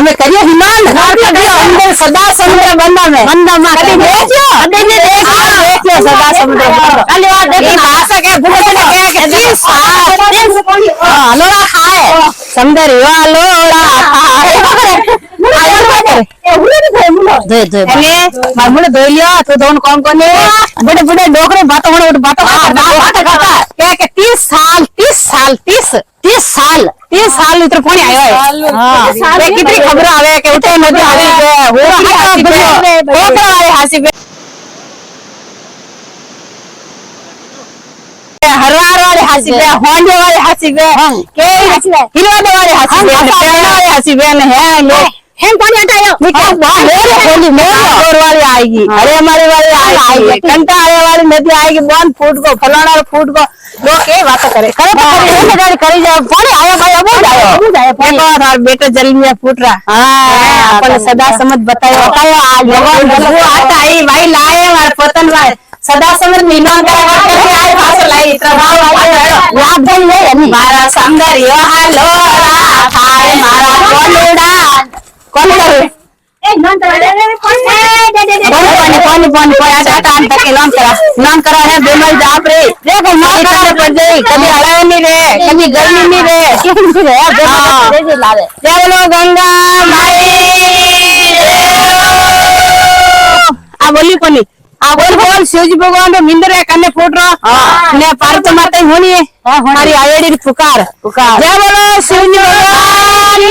અમે કરીએ હિમાન અંદર સદા સમુદ્ર બંદા કદી દેખ્યો સદા સમુદ્ર ખાલી વાત દેખો ભાષા કે ગુને કે 30 લોડા ખાય સમુદ્ર એવા લોડા ખાય मुझे धो लिया तो दोन कौन कौन बड़े बड़े डोकरे बातों क्या 30 साल इतर कोनी आयो है हां कितनी खबर आवे के उठे नदी आवे वो वाले हासी पे हरवार वाले हासी पे होंडे वाले हासी पे के हिलवाड़े वाले हासी पे पेड़ा वाले हासी पे है लोग हैं पानी हटायो मोर वाली आएगी अरे हमारे वाली आएगी कंटा आने वाली नदी आएगी बंद फूट को फलाना फूट को लोग के बात करे करी जाओ पानी आया भाई अब जाओ बेटा जल में फूट रहा अपन सदा समझ बताओ आज वो आता आई भाई लाए हमारे पतन भाई सदा समझ मिलन आए भाषा लाई याद नहीं है मारा सौंदर्य हालो खाए मारा कोलुड़ा कौन करे ए नॉन करे पानी आटा तक नाम करा है बेमल जाप रे देखो मार करे पड़ जाई कभी हड़ाए नहीं रे कभी गर्मी नहीं रे क्यों नहीं रे बेमल लावे देवलो गंगा माई आ बोली कोनी आ बोल शिवजी भगवान रे मिंदर है कन्ने फूट रहा ने पार्वती माता होनी है हमारी आवेड़ी पुकार जय बोलो शिवजी भगवान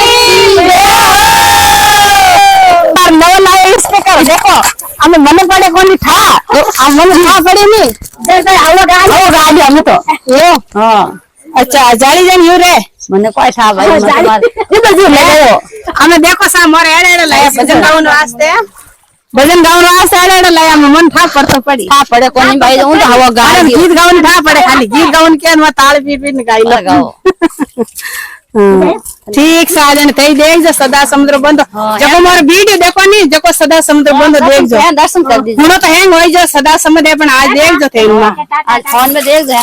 देखो हमें मन पड़े कौन था मन था पड़े नहीं गाड़ी हमें तो ये हाँ अच्छा जाली जन यू रे मने कोई था भाई हमें देखो सा मोरे एड़े लाया भजन गावन वास्ते एड़े लाया हमें मन था पड़तो पड़ी था पड़े कोनी भाई हूं तो हवा गाय गीत गावन था पड़े खाली गीत गावन के में ताल पी गाई लगाओ ठीक साजन कई देख जो सदा समुद्र बंद जको मोर वीडियो देखो नी जको सदा समुद्र बंद देख जो दर्शन कर दीजिए हुनो तो हैंग होई जो सदा समुद्र अपन आज देख जो थे आज फोन में देख जो